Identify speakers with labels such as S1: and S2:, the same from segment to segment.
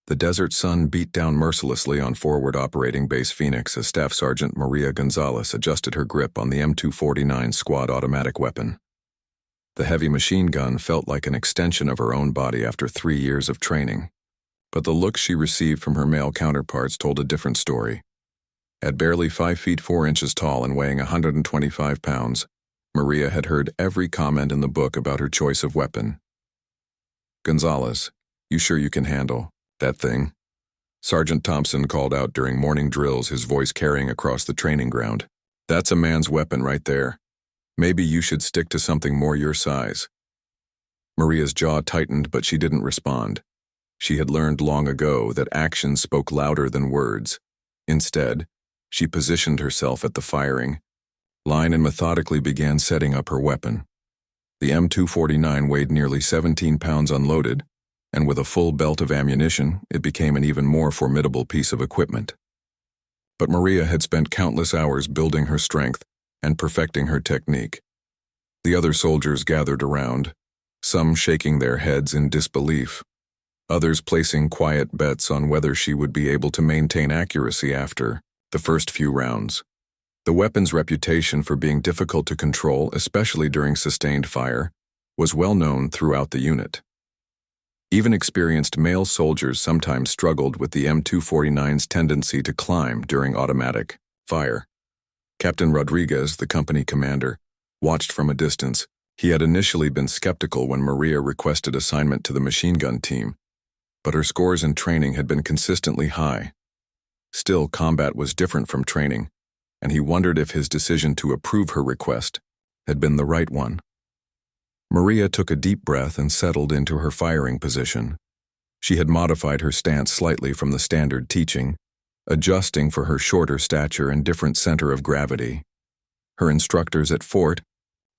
S1: The desert sun beat down mercilessly on Forward Operating Base Phoenix as Staff Sergeant Maria Gonzalez adjusted her grip on the M249 squad automatic weapon. The heavy machine gun felt like an extension of her own body after 3 years of training, but the looks she received from her male counterparts told a different story. At barely 5 feet 4 inches tall and weighing 125 pounds, Maria had heard every comment in the book about her choice of weapon. "Gonzalez, you sure you can handle that thing?" Sergeant Thompson called out during morning drills, his voice carrying across the training ground. "That's a man's weapon right there. Maybe you should stick to something more your size." Maria's jaw tightened, but she didn't respond. She had learned long ago that actions spoke louder than words. Instead, she positioned herself at the firing line and methodically began setting up her weapon. The M249 weighed nearly 17 pounds unloaded, and with a full belt of ammunition, it became an even more formidable piece of equipment. But Maria had spent countless hours building her strength and perfecting her technique. The other soldiers gathered around, some shaking their heads in disbelief, others placing quiet bets on whether she would be able to maintain accuracy after the first few rounds. The weapon's reputation for being difficult to control, especially during sustained fire, was well known throughout the unit. Even experienced male soldiers sometimes struggled with the M249's tendency to climb during automatic fire. Captain Rodriguez, the company commander, watched from a distance. He had initially been skeptical when Maria requested assignment to the machine gun team, but her scores in training had been consistently high. Still, combat was different from training, and he wondered if his decision to approve her request had been the right one. Maria took a deep breath and settled into her firing position. She had modified her stance slightly from the standard teaching, adjusting for her shorter stature and different center of gravity. Her instructors at Fort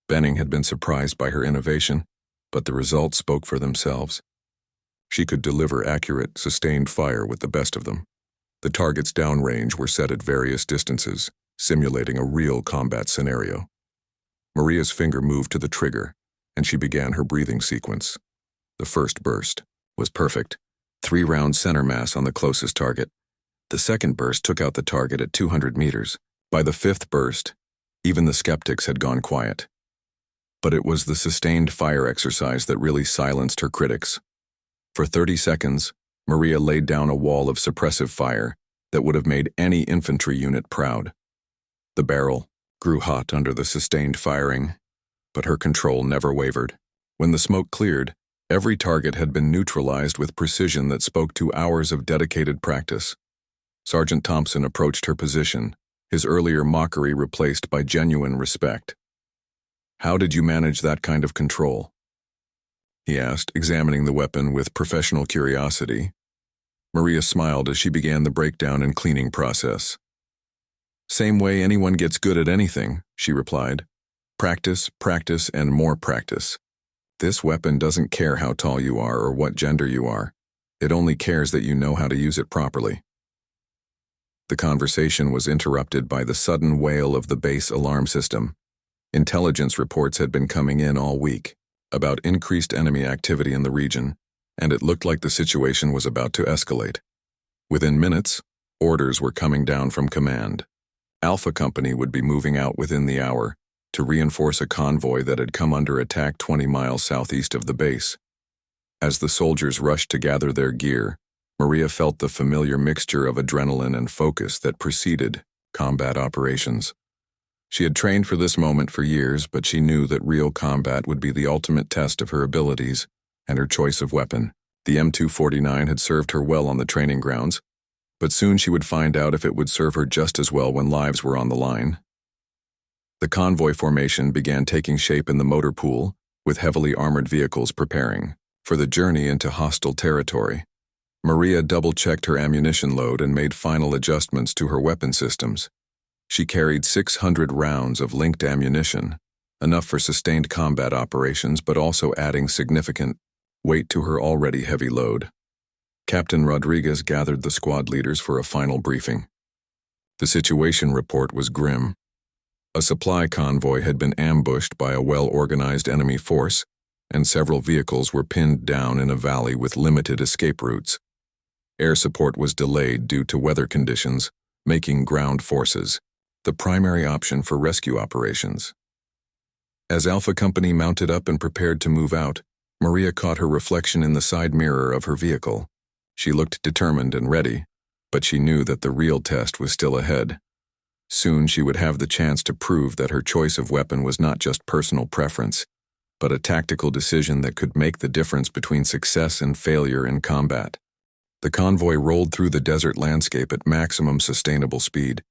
S1: Benning had been surprised by her innovation, but the results spoke for themselves. She could deliver accurate, sustained fire with the best of them. The targets downrange were set at various distances, simulating a real combat scenario. Maria's finger moved to the trigger, and she began her breathing sequence. The first burst was perfect, 3-round center mass on the closest target. The second burst took out the target at 200 meters. By the 5th burst, even the skeptics had gone quiet. But it was the sustained fire exercise that really silenced her critics. For 30 seconds, Maria laid down a wall of suppressive fire that would have made any infantry unit proud. The barrel grew hot under the sustained firing, but her control never wavered. When the smoke cleared, every target had been neutralized with precision that spoke to hours of dedicated practice. Sergeant Thompson approached her position, his earlier mockery replaced by genuine respect. "How did you manage that kind of control?" he asked, examining the weapon with professional curiosity. Maria smiled as she began the breakdown and cleaning process. "Same way anyone gets good at anything," she replied. "Practice, practice, and more practice. This weapon doesn't care how tall you are or what gender you are. It only cares that you know how to use it properly." The conversation was interrupted by the sudden wail of the base alarm system. Intelligence reports had been coming in all week about increased enemy activity in the region, and it looked like the situation was about to escalate. Within minutes, orders were coming down from command. Alpha Company would be moving out within the hour to reinforce a convoy that had come under attack 20 miles southeast of the base. As the soldiers rushed to gather their gear, Maria felt the familiar mixture of adrenaline and focus that preceded combat operations. She had trained for this moment for years, but she knew that real combat would be the ultimate test of her abilities and her choice of weapon. The M249 had served her well on the training grounds, but soon she would find out if it would serve her just as well when lives were on the line. The convoy formation began taking shape in the motor pool, with heavily armored vehicles preparing for the journey into hostile territory. Maria double-checked her ammunition load and made final adjustments to her weapon systems. She carried 600 rounds of linked ammunition, enough for sustained combat operations but also adding significant weight to her already heavy load. Captain Rodriguez gathered the squad leaders for a final briefing. The situation report was grim. A supply convoy had been ambushed by a well-organized enemy force, and several vehicles were pinned down in a valley with limited escape routes. Air support was delayed due to weather conditions, making ground forces the primary option for rescue operations. As Alpha Company mounted up and prepared to move out, Maria caught her reflection in the side mirror of her vehicle. She looked determined and ready, but she knew that the real test was still ahead. Soon she would have the chance to prove that her choice of weapon was not just personal preference, but a tactical decision that could make the difference between success and failure in combat. The convoy rolled through the desert landscape at maximum sustainable speed,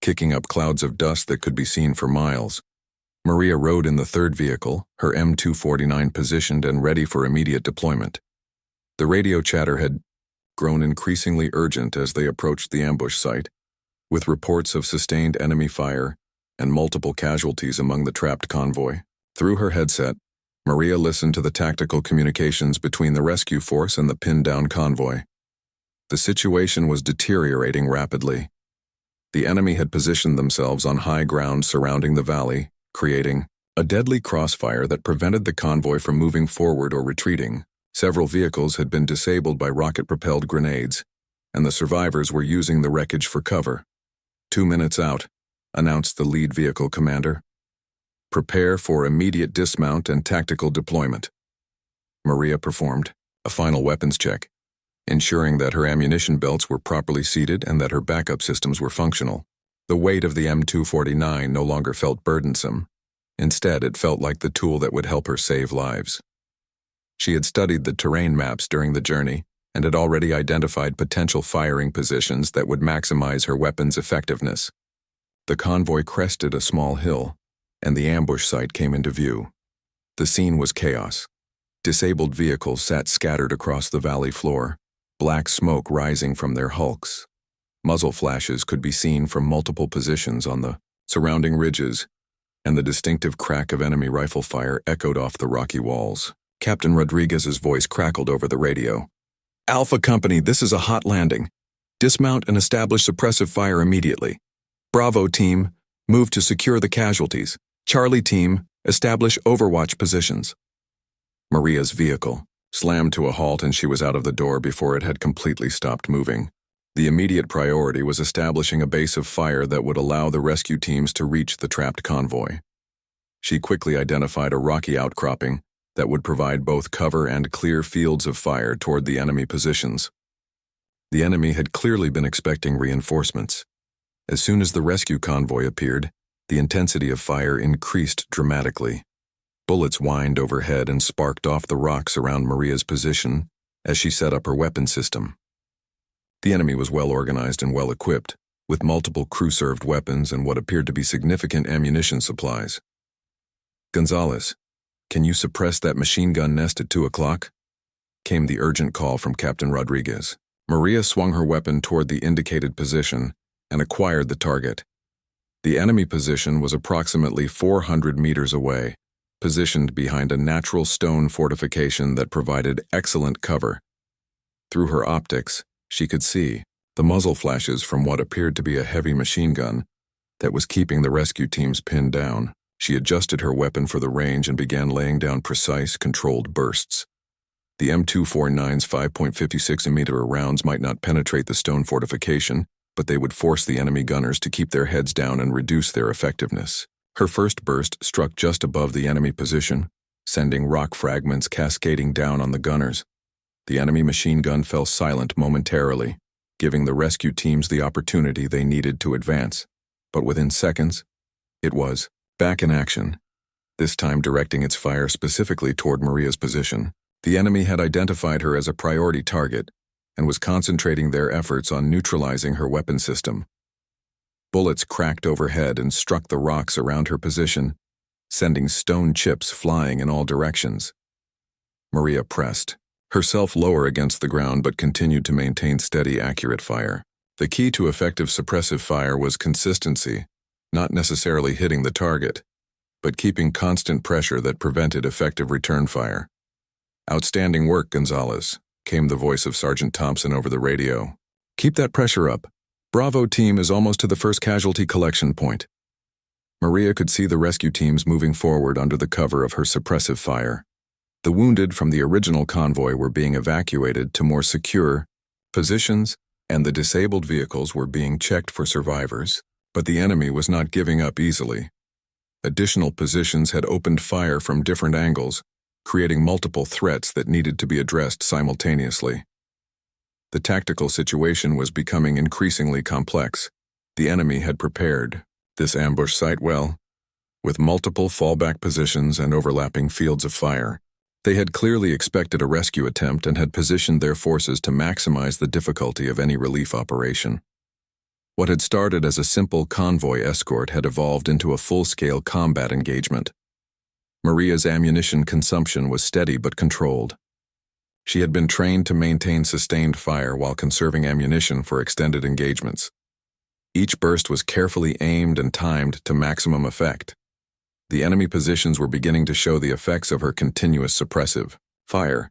S1: kicking up clouds of dust that could be seen for miles. Maria rode in the third vehicle, her M249 positioned and ready for immediate deployment. The radio chatter had grown increasingly urgent as they approached the ambush site, with reports of sustained enemy fire and multiple casualties among the trapped convoy. Through her headset, Maria listened to the tactical communications between the rescue force and the pinned-down convoy. The situation was deteriorating rapidly. The enemy had positioned themselves on high ground surrounding the valley, creating a deadly crossfire that prevented the convoy from moving forward or retreating. Several vehicles had been disabled by rocket-propelled grenades, and the survivors were using the wreckage for cover. 2 minutes out, announced the lead vehicle commander. Prepare for immediate dismount and tactical deployment. Maria performed a final weapons check, ensuring that her ammunition belts were properly seated and that her backup systems were functional. The weight of the M249 no longer felt burdensome. Instead, it felt like the tool that would help her save lives. She had studied the terrain maps during the journey and had already identified potential firing positions that would maximize her weapon's effectiveness. The convoy crested a small hill, and the ambush site came into view. The scene was chaos. Disabled vehicles sat scattered across the valley floor, black smoke rising from their hulks. Muzzle flashes could be seen from multiple positions on the surrounding ridges, and the distinctive crack of enemy rifle fire echoed off the rocky walls. Captain Rodriguez's voice crackled over the radio. "Alpha Company, this is a hot landing. Dismount and establish suppressive fire immediately. Bravo team, move to secure the casualties. Charlie team, establish overwatch positions." Maria's vehicle slammed to a halt and she was out of the door before it had completely stopped moving. The immediate priority was establishing a base of fire that would allow the rescue teams to reach the trapped convoy. She quickly identified a rocky outcropping that would provide both cover and clear fields of fire toward the enemy positions. The enemy had clearly been expecting reinforcements. As soon as the rescue convoy appeared, the intensity of fire increased dramatically. Bullets whined overhead and sparked off the rocks around Maria's position as she set up her weapon system. The enemy was well organized and well equipped, with multiple crew-served weapons and what appeared to be significant ammunition supplies. "Gonzalez, can you suppress that machine gun nest at 2 o'clock? Came the urgent call from Captain Rodriguez. Maria swung her weapon toward the indicated position and acquired the target. The enemy position was approximately 400 meters away, positioned behind a natural stone fortification that provided excellent cover. Through her optics, she could see the muzzle flashes from what appeared to be a heavy machine gun that was keeping the rescue teams pinned down. She adjusted her weapon for the range and began laying down precise, controlled bursts. The M249's 5.56mm rounds might not penetrate the stone fortification, but they would force the enemy gunners to keep their heads down and reduce their effectiveness. Her first burst struck just above the enemy position, sending rock fragments cascading down on the gunners. The enemy machine gun fell silent momentarily, giving the rescue teams the opportunity they needed to advance. But within seconds, it was back in action, this time directing its fire specifically toward Maria's position. The enemy had identified her as a priority target and was concentrating their efforts on neutralizing her weapon system. Bullets cracked overhead and struck the rocks around her position, sending stone chips flying in all directions. Maria pressed herself lower against the ground but continued to maintain steady, accurate fire. The key to effective suppressive fire was consistency, not necessarily hitting the target, but keeping constant pressure that prevented effective return fire. "Outstanding work, Gonzalez," came the voice of Sergeant Thompson over the radio. "Keep that pressure up. Bravo team is almost to the first casualty collection point." Maria could see the rescue teams moving forward under the cover of her suppressive fire. The wounded from the original convoy were being evacuated to more secure Positions and the disabled vehicles were being checked for survivors, but the enemy was not giving up easily. Additional positions had opened fire from different angles, creating multiple threats that needed to be addressed simultaneously. The tactical situation was becoming increasingly complex. The enemy had prepared this ambush site well, with multiple fallback positions and overlapping fields of fire. They had clearly expected a rescue attempt and had positioned their forces to maximize the difficulty of any relief operation. What had started as a simple convoy escort had evolved into a full-scale combat engagement. Maria's ammunition consumption was steady but controlled. She had been trained to maintain sustained fire while conserving ammunition for extended engagements. Each burst was carefully aimed and timed to maximum effect. The enemy positions were beginning to show the effects of her continuous suppressive fire,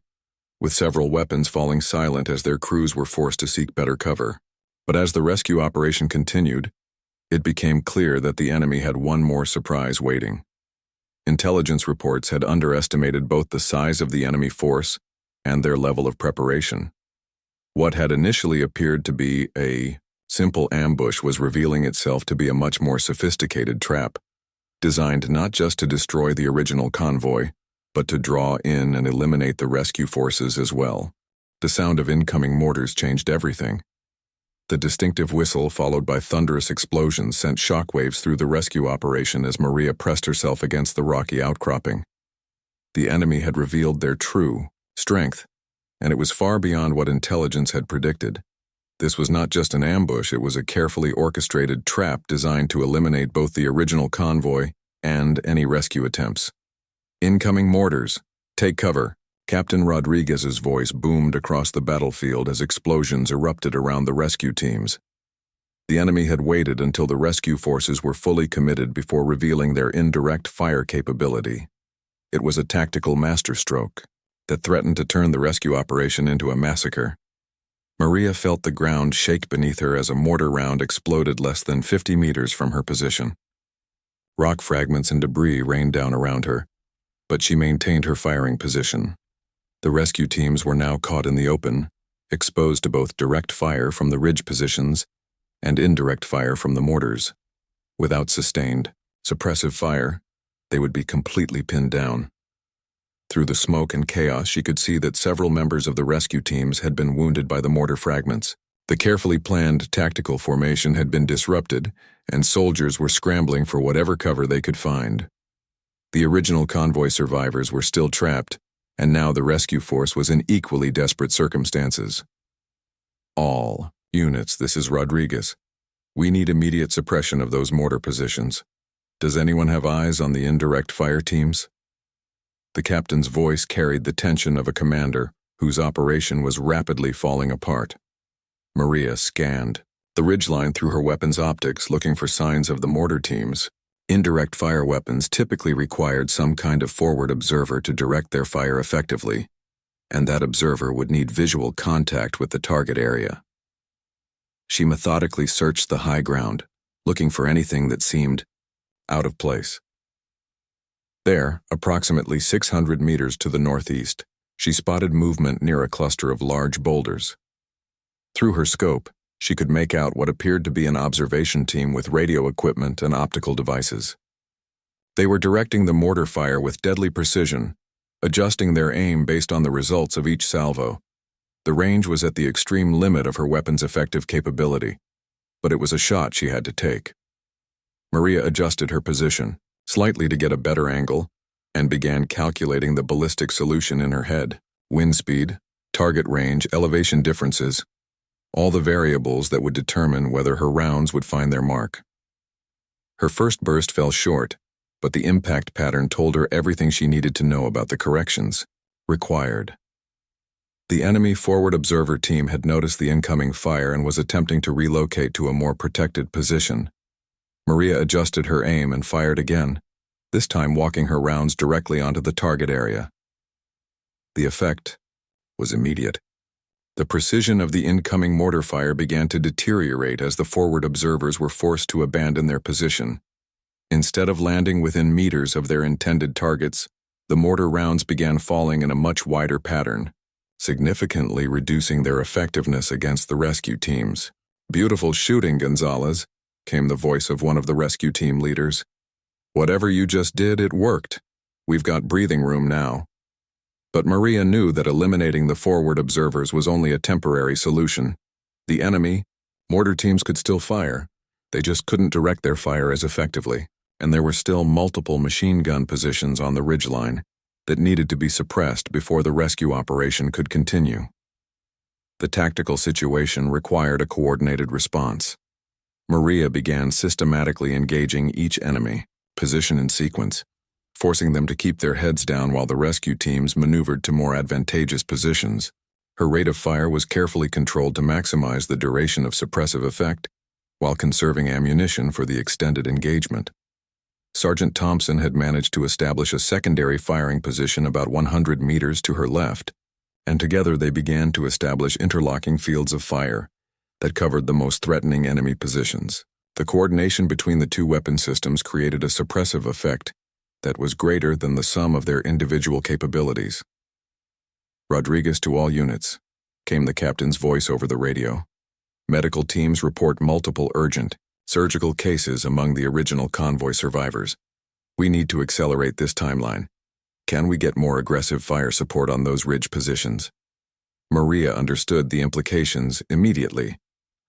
S1: with several weapons falling silent as their crews were forced to seek better cover. But as the rescue operation continued, it became clear that the enemy had one more surprise waiting. Intelligence reports had underestimated both the size of the enemy force and their level of preparation. What had initially appeared to be a simple ambush was revealing itself to be a much more sophisticated trap, designed not just to destroy the original convoy, but to draw in and eliminate the rescue forces as well. The sound of incoming mortars changed everything. The distinctive whistle, followed by thunderous explosions, sent shockwaves through the rescue operation as Maria pressed herself against the rocky outcropping. The enemy had revealed their true strength, and it was far beyond what intelligence had predicted. This was not just an ambush, it was a carefully orchestrated trap designed to eliminate both the original convoy and any rescue attempts. "Incoming mortars! Take cover!" Captain Rodriguez's voice boomed across the battlefield as explosions erupted around the rescue teams. The enemy had waited until the rescue forces were fully committed before revealing their indirect fire capability. It was a tactical masterstroke that threatened to turn the rescue operation into a massacre. Maria felt the ground shake beneath her as a mortar round exploded less than 50 meters from her position. Rock fragments and debris rained down around her, but she maintained her firing position. The rescue teams were now caught in the open, exposed to both direct fire from the ridge positions and indirect fire from the mortars. Without sustained, suppressive fire, they would be completely pinned down. Through the smoke and chaos, she could see that several members of the rescue teams had been wounded by the mortar fragments. The carefully planned tactical formation had been disrupted, and soldiers were scrambling for whatever cover they could find. The original convoy survivors were still trapped, and now the rescue force was in equally desperate circumstances. "All units, this is Rodriguez. We need immediate suppression of those mortar positions. Does anyone have eyes on the indirect fire teams?" The captain's voice carried the tension of a commander whose operation was rapidly falling apart. Maria scanned the ridgeline through her weapon's optics, looking for signs of the mortar teams. Indirect fire weapons typically required some kind of forward observer to direct their fire effectively, and that observer would need visual contact with the target area. She methodically searched the high ground, looking for anything that seemed out of place. There, approximately 600 meters to the northeast, she spotted movement near a cluster of large boulders. Through her scope, she could make out what appeared to be an observation team with radio equipment and optical devices. They were directing the mortar fire with deadly precision, adjusting their aim based on the results of each salvo. The range was at the extreme limit of her weapon's effective capability, but it was a shot she had to take. Maria adjusted her position slightly to get a better angle and began calculating the ballistic solution in her head. Wind speed, target range, elevation differences, all the variables that would determine whether her rounds would find their mark. Her first burst fell short, but the impact pattern told her everything she needed to know about the corrections required. The enemy forward observer team had noticed the incoming fire and was attempting to relocate to a more protected position. Maria adjusted her aim and fired again, this time walking her rounds directly onto the target area. The effect was immediate. The precision of the incoming mortar fire began to deteriorate as the forward observers were forced to abandon their position. Instead of landing within meters of their intended targets, the mortar rounds began falling in a much wider pattern, significantly reducing their effectiveness against the rescue teams. "Beautiful shooting, Gonzalez," came the voice of one of the rescue team leaders. "Whatever you just did, it worked. We've got breathing room now." But Maria knew that eliminating the forward observers was only a temporary solution. The enemy, mortar teams could still fire. They just couldn't direct their fire as effectively, and there were still multiple machine gun positions on the ridgeline that needed to be suppressed before the rescue operation could continue. The tactical situation required a coordinated response. Maria began systematically engaging each enemy, position and sequence, forcing them to keep their heads down while the rescue teams maneuvered to more advantageous positions. Her rate of fire was carefully controlled to maximize the duration of suppressive effect while conserving ammunition for the extended engagement. Sergeant Thompson had managed to establish a secondary firing position about 100 meters to her left, and together they began to establish interlocking fields of fire that covered the most threatening enemy positions. The coordination between the two weapon systems created a suppressive effect that was greater than the sum of their individual capabilities. "Rodriguez to all units," came the captain's voice over the radio. "Medical teams report multiple urgent, surgical cases among the original convoy survivors. We need to accelerate this timeline. Can we get more aggressive fire support on those ridge positions?" Maria understood the implications immediately.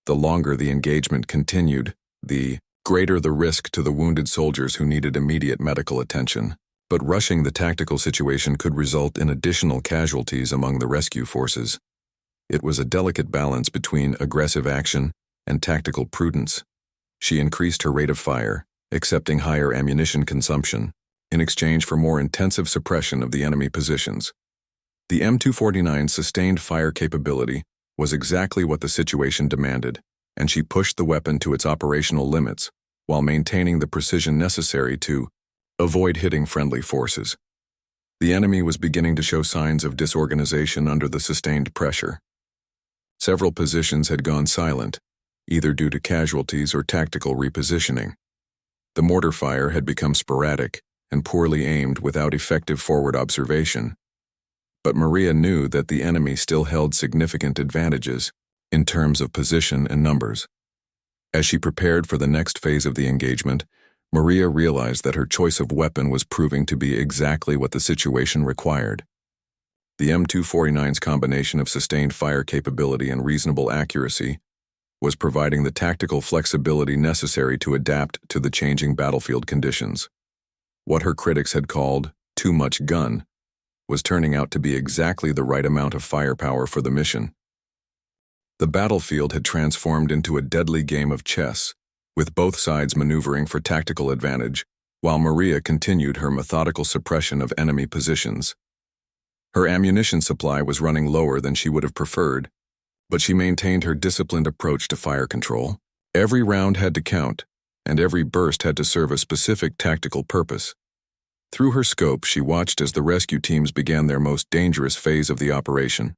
S1: The longer the engagement continued, the greater the risk to the wounded soldiers who needed immediate medical attention. But rushing the tactical situation could result in additional casualties among the rescue forces. It was a delicate balance between aggressive action and tactical prudence. She increased her rate of fire, accepting higher ammunition consumption, in exchange for more intensive suppression of the enemy positions. The M249's sustained fire capability was exactly what the situation demanded, and she pushed the weapon to its operational limits while maintaining the precision necessary to avoid hitting friendly forces. The enemy was beginning to show signs of disorganization under the sustained pressure. Several positions had gone silent, either due to casualties or tactical repositioning. The mortar fire had become sporadic and poorly aimed without effective forward observation. But Maria knew that the enemy still held significant advantages in terms of position and numbers. As she prepared for the next phase of the engagement, Maria realized that her choice of weapon was proving to be exactly what the situation required. The M249's combination of sustained fire capability and reasonable accuracy was providing the tactical flexibility necessary to adapt to the changing battlefield conditions. What her critics had called too much gun was turning out to be exactly the right amount of firepower for the mission. The battlefield had transformed into a deadly game of chess, with both sides maneuvering for tactical advantage, while Maria continued her methodical suppression of enemy positions. Her ammunition supply was running lower than she would have preferred, but she maintained her disciplined approach to fire control. Every round had to count, and every burst had to serve a specific tactical purpose. Through her scope, she watched as the rescue teams began their most dangerous phase of the operation.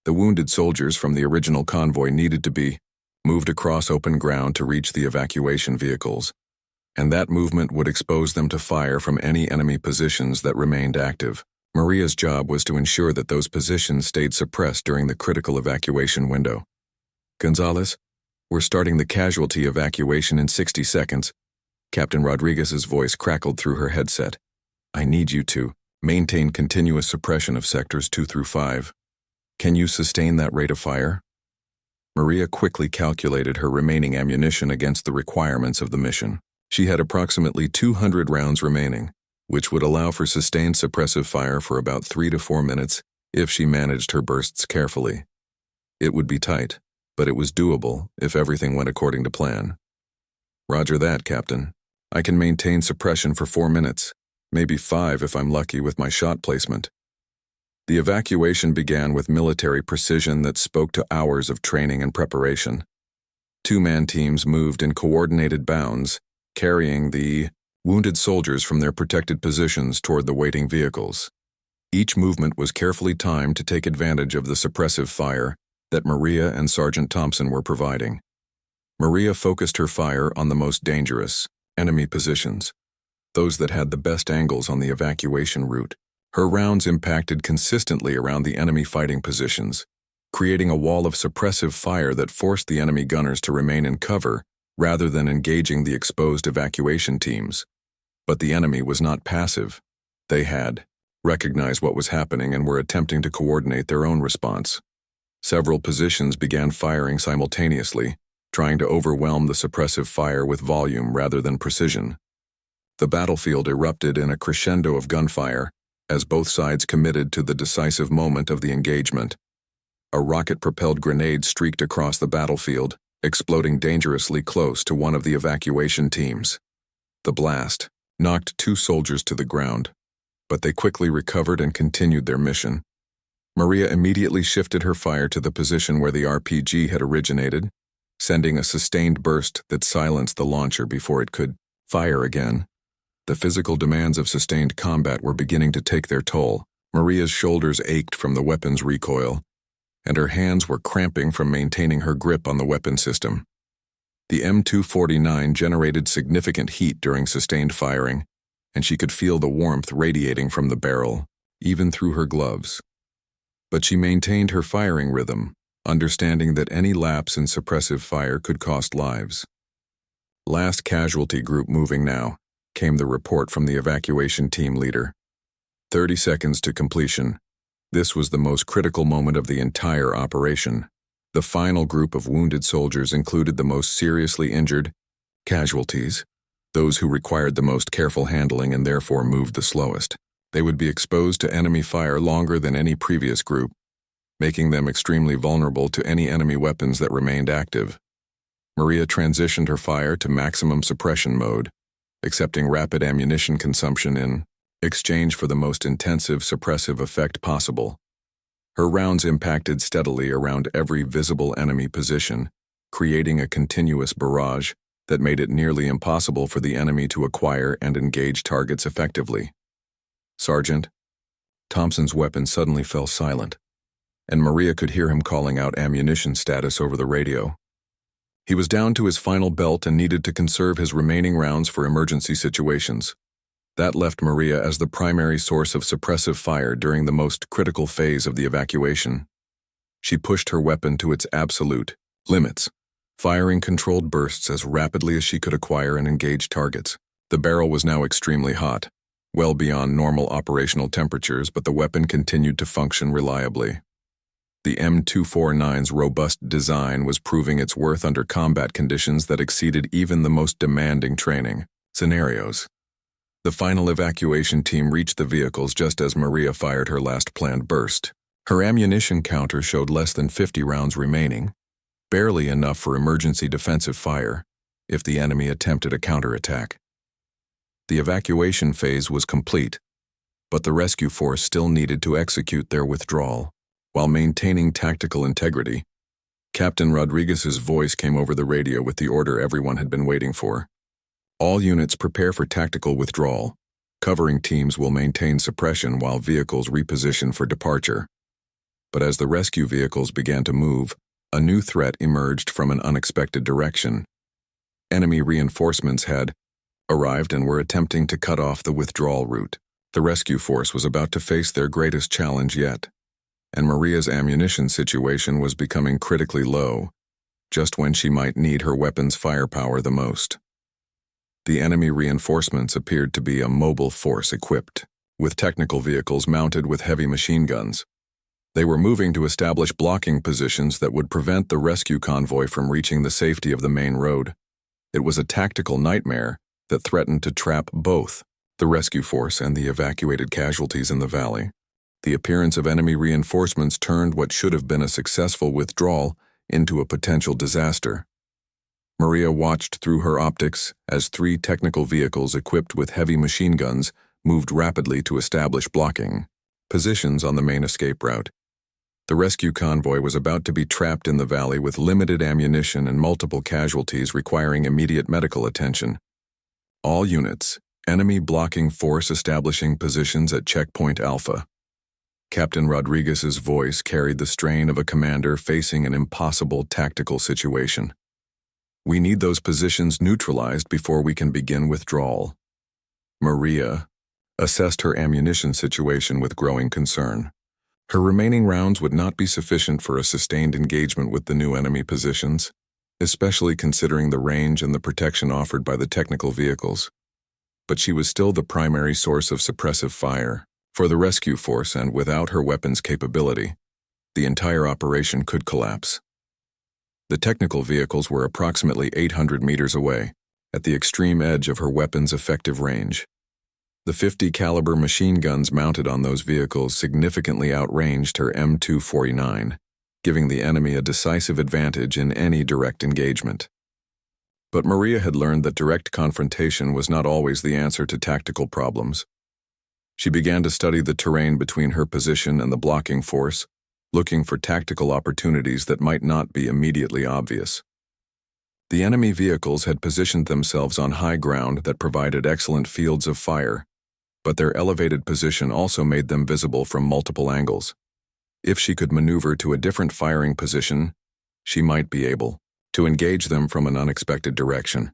S1: The wounded soldiers from the original convoy needed to be moved across open ground to reach the evacuation vehicles, and that movement would expose them to fire from any enemy positions that remained active. Maria's job was to ensure that those positions stayed suppressed during the critical evacuation window. "Gonzalez, we're starting the casualty evacuation in 60 seconds. Captain Rodriguez's voice crackled through her headset. "I need you to maintain continuous suppression of sectors 2 through 5. Can you sustain that rate of fire?" Maria quickly calculated her remaining ammunition against the requirements of the mission. She had approximately 200 rounds remaining, which would allow for sustained suppressive fire for about 3 to 4 minutes if she managed her bursts carefully. It would be tight, but it was doable if everything went according to plan. "Roger that, Captain. I can maintain suppression for 4 minutes, maybe 5 if I'm lucky with my shot placement." The evacuation began with military precision that spoke to hours of training and preparation. 2-man teams moved in coordinated bounds, carrying the wounded soldiers from their protected positions toward the waiting vehicles. Each movement was carefully timed to take advantage of the suppressive fire that Maria and Sergeant Thompson were providing. Maria focused her fire on the most dangerous enemy positions, those that had the best angles on the evacuation route. Her rounds impacted consistently around the enemy fighting positions, creating a wall of suppressive fire that forced the enemy gunners to remain in cover rather than engaging the exposed evacuation teams. But the enemy was not passive. They had recognized what was happening and were attempting to coordinate their own response. Several positions began firing simultaneously, trying to overwhelm the suppressive fire with volume rather than precision. The battlefield erupted in a crescendo of gunfire as both sides committed to the decisive moment of the engagement. A rocket-propelled grenade streaked across the battlefield, exploding dangerously close to one of the evacuation teams. The blast knocked 2 soldiers to the ground, but they quickly recovered and continued their mission. Maria immediately shifted her fire to the position where the RPG had originated, sending a sustained burst that silenced the launcher before it could fire again. The physical demands of sustained combat were beginning to take their toll. Maria's shoulders ached from the weapon's recoil, and her hands were cramping from maintaining her grip on the weapon system. The M249 generated significant heat during sustained firing, and she could feel the warmth radiating from the barrel, even through her gloves. But she maintained her firing rhythm, understanding that any lapse in suppressive fire could cost lives. "Last casualty group moving now," came the report from the evacuation team leader. 30 seconds to completion. This was the most critical moment of the entire operation. The final group of wounded soldiers included the most seriously injured casualties, those who required the most careful handling and therefore moved the slowest. They would be exposed to enemy fire longer than any previous group, making them extremely vulnerable to any enemy weapons that remained active. Maria transitioned her fire to maximum suppression mode, accepting rapid ammunition consumption in exchange for the most intensive suppressive effect possible. Her rounds impacted steadily around every visible enemy position, creating a continuous barrage that made it nearly impossible for the enemy to acquire and engage targets effectively. "Sergeant." Thompson's weapon suddenly fell silent, and Maria could hear him calling out ammunition status over the radio. He was down to his final belt and needed to conserve his remaining rounds for emergency situations. That left Maria as the primary source of suppressive fire during the most critical phase of the evacuation. She pushed her weapon to its absolute limits, firing controlled bursts as rapidly as she could acquire and engage targets. The barrel was now extremely hot, well beyond normal operational temperatures, but the weapon continued to function reliably. The M249's robust design was proving its worth under combat conditions that exceeded even the most demanding training scenarios. The final evacuation team reached the vehicles just as Maria fired her last planned burst. Her ammunition counter showed less than 50 rounds remaining, barely enough for emergency defensive fire if the enemy attempted a counterattack. The evacuation phase was complete, but the rescue force still needed to execute their withdrawal. While maintaining tactical integrity, Captain Rodriguez's voice came over the radio with the order everyone had been waiting for. "All units prepare for tactical withdrawal. Covering teams will maintain suppression while vehicles reposition for departure." But as the rescue vehicles began to move, a new threat emerged from an unexpected direction. Enemy reinforcements had arrived and were attempting to cut off the withdrawal route. The rescue force was about to face their greatest challenge yet, and Maria's ammunition situation was becoming critically low, just when she might need her weapon's firepower the most. The enemy reinforcements appeared to be a mobile force equipped with technical vehicles mounted with heavy machine guns. They were moving to establish blocking positions that would prevent the rescue convoy from reaching the safety of the main road. It was a tactical nightmare that threatened to trap both the rescue force and the evacuated casualties in the valley. The appearance of enemy reinforcements turned what should have been a successful withdrawal into a potential disaster. Maria watched through her optics as 3 technical vehicles equipped with heavy machine guns moved rapidly to establish blocking positions on the main escape route. The rescue convoy was about to be trapped in the valley with limited ammunition and multiple casualties requiring immediate medical attention. "All units, enemy blocking force establishing positions at Checkpoint Alpha." Captain Rodriguez's voice carried the strain of a commander facing an impossible tactical situation. "We need those positions neutralized before we can begin withdrawal." Maria assessed her ammunition situation with growing concern. Her remaining rounds would not be sufficient for a sustained engagement with the new enemy positions, especially considering the range and the protection offered by the technical vehicles. But she was still the primary source of suppressive fire for the rescue force, and without her weapons capability, the entire operation could collapse. The technical vehicles were approximately 800 meters away, at the extreme edge of her weapon's effective range. The 50 caliber machine guns mounted on those vehicles significantly outranged her M249, giving the enemy a decisive advantage in any direct engagement. But Maria had learned that direct confrontation was not always the answer to tactical problems. She began to study the terrain between her position and the blocking force, looking for tactical opportunities that might not be immediately obvious. The enemy vehicles had positioned themselves on high ground that provided excellent fields of fire, but their elevated position also made them visible from multiple angles. If she could maneuver to a different firing position, she might be able to engage them from an unexpected direction.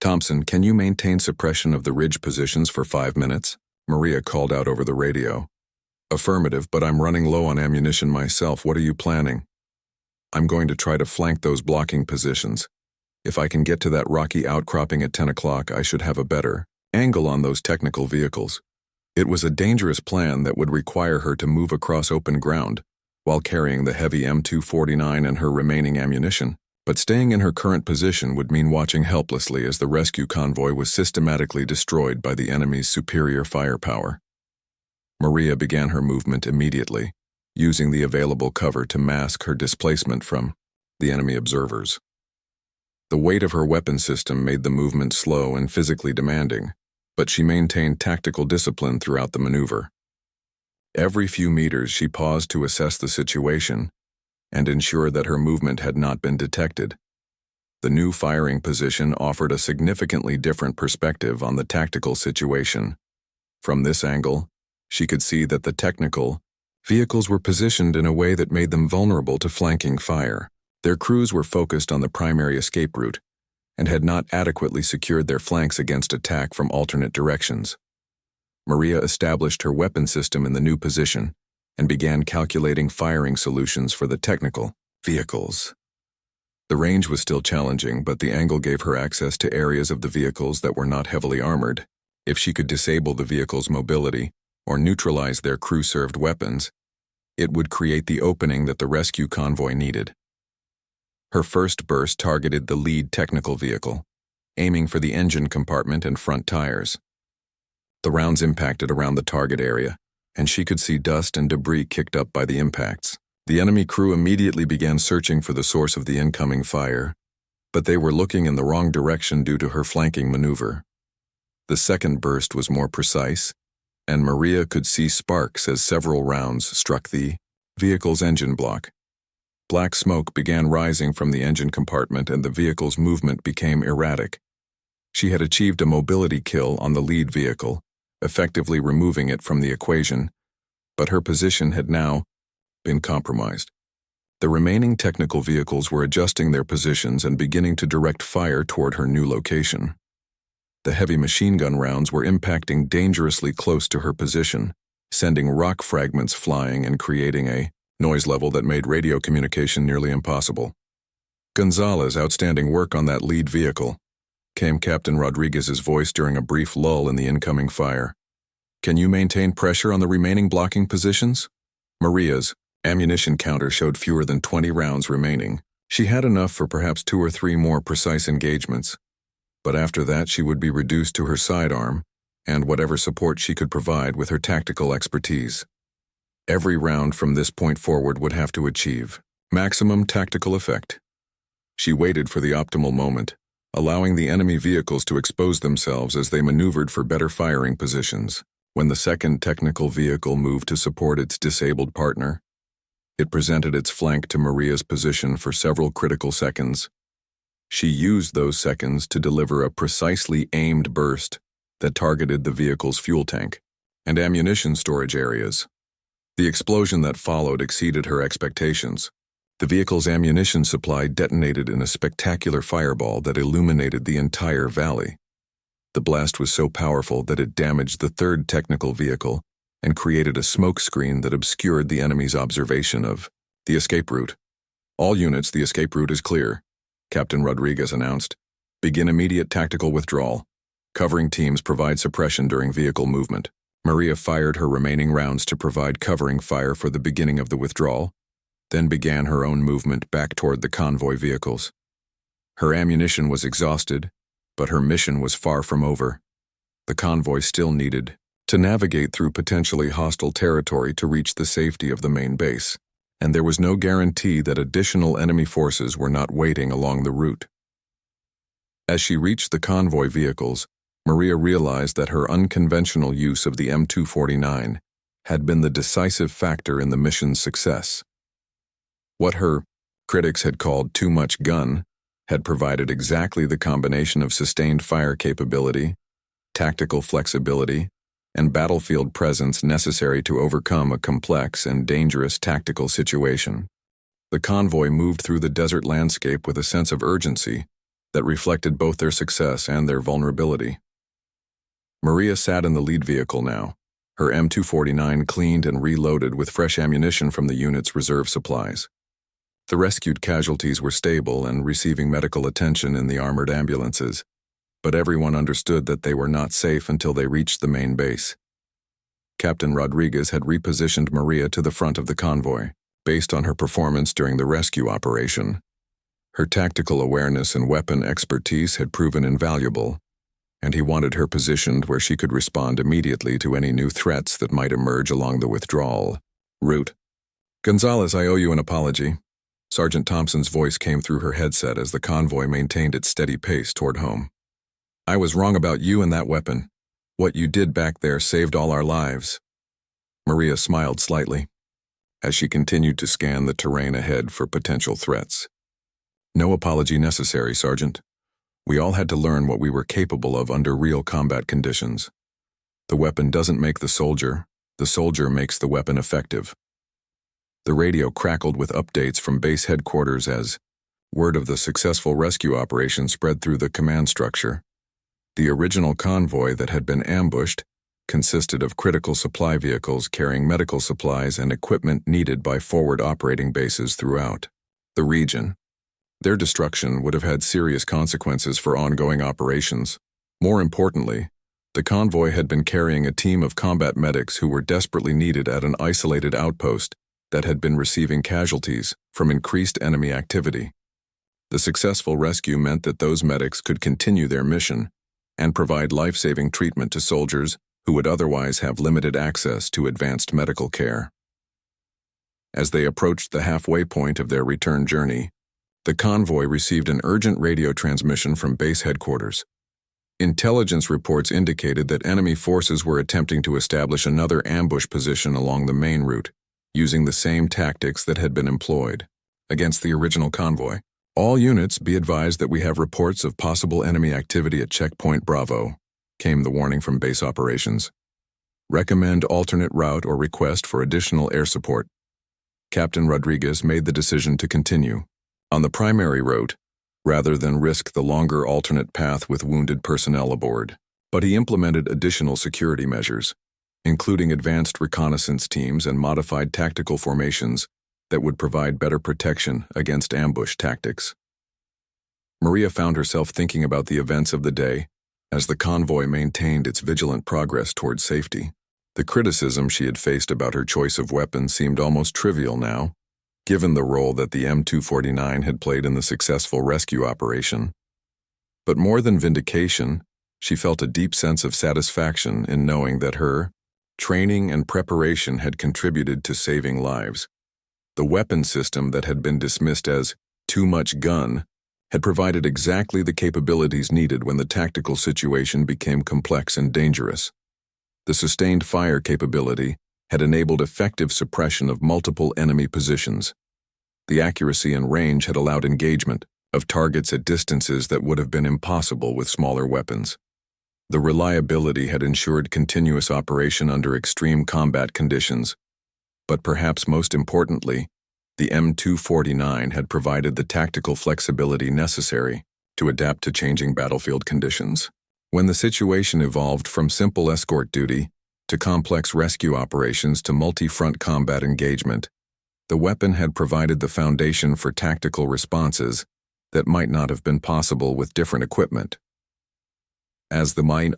S1: "Thompson, can you maintain suppression of the ridge positions for 5 minutes?" Maria called out over the radio. "Affirmative, but I'm running low on ammunition myself. What are you planning?" "I'm going to try to flank those blocking positions. If I can get to that rocky outcropping at 10 o'clock, I should have a better angle on those technical vehicles." It was a dangerous plan that would require her to move across open ground while carrying the heavy M249 and her remaining ammunition, but staying in her current position would mean watching helplessly as the rescue convoy was systematically destroyed by the enemy's superior firepower. Maria began her movement immediately, using the available cover to mask her displacement from the enemy observers. The weight of her weapon system made the movement slow and physically demanding, but she maintained tactical discipline throughout the maneuver. Every few meters she paused to assess the situation and ensure that her movement had not been detected. The new firing position offered a significantly different perspective on the tactical situation. From this angle, she could see that the technical vehicles were positioned in a way that made them vulnerable to flanking fire. Their crews were focused on the primary escape route and had not adequately secured their flanks against attack from alternate directions. Maria established her weapon system in the new position and began calculating firing solutions for the technical vehicles. The range was still challenging, but the angle gave her access to areas of the vehicles that were not heavily armored. If she could disable the vehicles' mobility or neutralize their crew-served weapons, it would create the opening that the rescue convoy needed. Her first burst targeted the lead technical vehicle, aiming for the engine compartment and front tires. The rounds impacted around the target area, and she could see dust and debris kicked up by the impacts. The enemy crew immediately began searching for the source of the incoming fire, but they were looking in the wrong direction due to her flanking maneuver. The second burst was more precise, and Maria could see sparks as several rounds struck the vehicle's engine block. Black smoke began rising from the engine compartment and the vehicle's movement became erratic. She had achieved a mobility kill on the lead vehicle, effectively removing it from the equation, but her position had now been compromised. The remaining technical vehicles were adjusting their positions and beginning to direct fire toward her new location. The heavy machine gun rounds were impacting dangerously close to her position, sending rock fragments flying and creating a noise level that made radio communication nearly impossible. "Gonzalez, outstanding work on that lead vehicle," came Captain Rodriguez's voice during a brief lull in the incoming fire. "Can you maintain pressure on the remaining blocking positions?" Maria's ammunition counter showed fewer than 20 rounds remaining. She had enough for perhaps 2 or 3 more precise engagements, but after that she would be reduced to her sidearm and whatever support she could provide with her tactical expertise. Every round from this point forward would have to achieve maximum tactical effect. She waited for the optimal moment, allowing the enemy vehicles to expose themselves as they maneuvered for better firing positions. When the second technical vehicle moved to support its disabled partner, it presented its flank to Maria's position for several critical seconds. She used those seconds to deliver a precisely aimed burst that targeted the vehicle's fuel tank and ammunition storage areas. The explosion that followed exceeded her expectations. The vehicle's ammunition supply detonated in a spectacular fireball that illuminated the entire valley. The blast was so powerful that it damaged the third technical vehicle and created a smoke screen that obscured the enemy's observation of the escape route. "All units, the escape route is clear," Captain Rodriguez announced. "Begin immediate tactical withdrawal. Covering teams provide suppression during vehicle movement." Maria fired her remaining rounds to provide covering fire for the beginning of the withdrawal, then began her own movement back toward the convoy vehicles. Her ammunition was exhausted, but her mission was far from over. The convoy still needed to navigate through potentially hostile territory to reach the safety of the main base, and there was no guarantee that additional enemy forces were not waiting along the route. As she reached the convoy vehicles, Maria realized that her unconventional use of the M249 had been the decisive factor in the mission's success. What her critics had called too much gun had provided exactly the combination of sustained fire capability, tactical flexibility, and battlefield presence necessary to overcome a complex and dangerous tactical situation. The convoy moved through the desert landscape with a sense of urgency that reflected both their success and their vulnerability. Maria sat in the lead vehicle now, her M249 cleaned and reloaded with fresh ammunition from the unit's reserve supplies. The rescued casualties were stable and receiving medical attention in the armored ambulances, but everyone understood that they were not safe until they reached the main base. Captain Rodriguez had repositioned Maria to the front of the convoy, based on her performance during the rescue operation. Her tactical awareness and weapon expertise had proven invaluable, and he wanted her positioned where she could respond immediately to any new threats that might emerge along the withdrawal route. "Gonzalez, I owe you an apology." Sergeant Thompson's voice came through her headset as the convoy maintained its steady pace toward home. "I was wrong about you and that weapon. What you did back there saved all our lives." Maria smiled slightly as she continued to scan the terrain ahead for potential threats. "No apology necessary, Sergeant. We all had to learn what we were capable of under real combat conditions. The weapon doesn't make the soldier makes the weapon effective." The radio crackled with updates from base headquarters as word of the successful rescue operation spread through the command structure. The original convoy that had been ambushed consisted of critical supply vehicles carrying medical supplies and equipment needed by forward operating bases throughout the region. Their destruction would have had serious consequences for ongoing operations. More importantly, the convoy had been carrying a team of combat medics who were desperately needed at an isolated outpost that had been receiving casualties from increased enemy activity. The successful rescue meant that those medics could continue their mission and provide life-saving treatment to soldiers who would otherwise have limited access to advanced medical care. As they approached the halfway point of their return journey, the convoy received an urgent radio transmission from base headquarters. Intelligence reports indicated that enemy forces were attempting to establish another ambush position along the main route, using the same tactics that had been employed against the original convoy. "All units, be advised that we have reports of possible enemy activity at Checkpoint Bravo," came the warning from base operations. "Recommend alternate route or request for additional air support." Captain Rodriguez made the decision to continue on the primary route rather than risk the longer alternate path with wounded personnel aboard. But he implemented additional security measures, including advanced reconnaissance teams and modified tactical formations that would provide better protection against ambush tactics. Maria found herself thinking about the events of the day as the convoy maintained its vigilant progress toward safety. The criticism she had faced about her choice of weapon seemed almost trivial now, given the role that the M249 had played in the successful rescue operation. But more than vindication, she felt a deep sense of satisfaction in knowing that her training and preparation had contributed to saving lives. The weapon system that had been dismissed as too much gun had provided exactly the capabilities needed when the tactical situation became complex and dangerous. The sustained fire capability had enabled effective suppression of multiple enemy positions. The accuracy and range had allowed engagement of targets at distances that would have been impossible with smaller weapons. The reliability had ensured continuous operation under extreme combat conditions, but perhaps most importantly, the M249 had provided the tactical flexibility necessary to adapt to changing battlefield conditions. When the situation evolved from simple escort duty to complex rescue operations to multi-front combat engagement, the weapon had provided the foundation for tactical responses that might not have been possible with different equipment. As the mine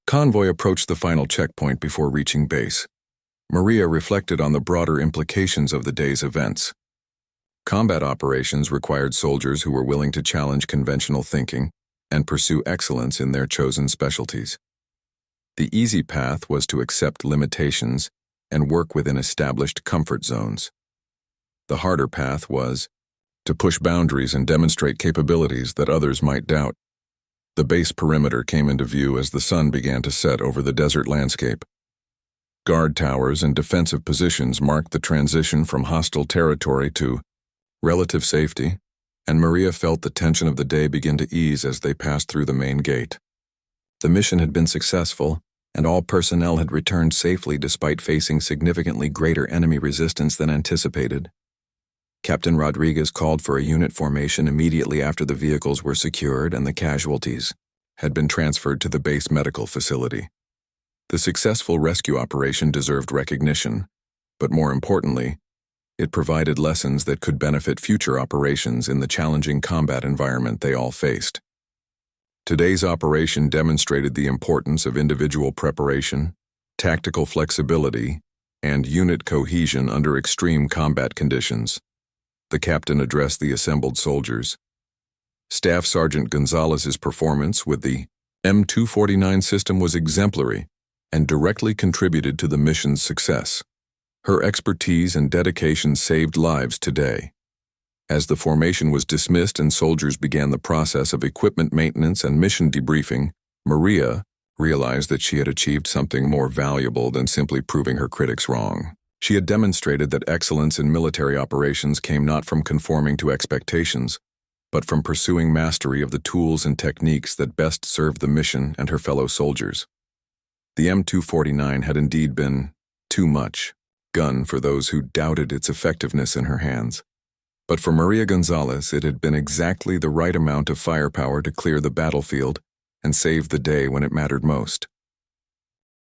S1: convoy approached the final checkpoint before reaching base, Maria reflected on the broader implications of the day's events. Combat operations required soldiers who were willing to challenge conventional thinking and pursue excellence in their chosen specialties. The easy path was to accept limitations and work within established comfort zones. The harder path was to push boundaries and demonstrate capabilities that others might doubt. The base perimeter came into view as the sun began to set over the desert landscape. Guard towers and defensive positions marked the transition from hostile territory to relative safety, and Maria felt the tension of the day begin to ease as they passed through the main gate. The mission had been successful, and all personnel had returned safely despite facing significantly greater enemy resistance than anticipated. Captain Rodriguez called for a unit formation immediately after the vehicles were secured and the casualties had been transferred to the base medical facility. The successful rescue operation deserved recognition, but more importantly, it provided lessons that could benefit future operations in the challenging combat environment they all faced. Today's operation demonstrated the importance of individual preparation, tactical flexibility, and unit cohesion under extreme combat conditions. The captain addressed the assembled soldiers. Staff Sergeant Gonzalez's performance with the M249 system was exemplary and directly contributed to the mission's success. Her expertise and dedication saved lives today. As the formation was dismissed and soldiers began the process of equipment maintenance and mission debriefing, Maria realized that she had achieved something more valuable than simply proving her critics wrong. She had demonstrated that excellence in military operations came not from conforming to expectations, but from pursuing mastery of the tools and techniques that best served the mission and her fellow soldiers. The M249 had indeed been too much gun for those who doubted its effectiveness in her hands. But for Maria Gonzalez, it had been exactly the right amount of firepower to clear the battlefield and save the day when it mattered most.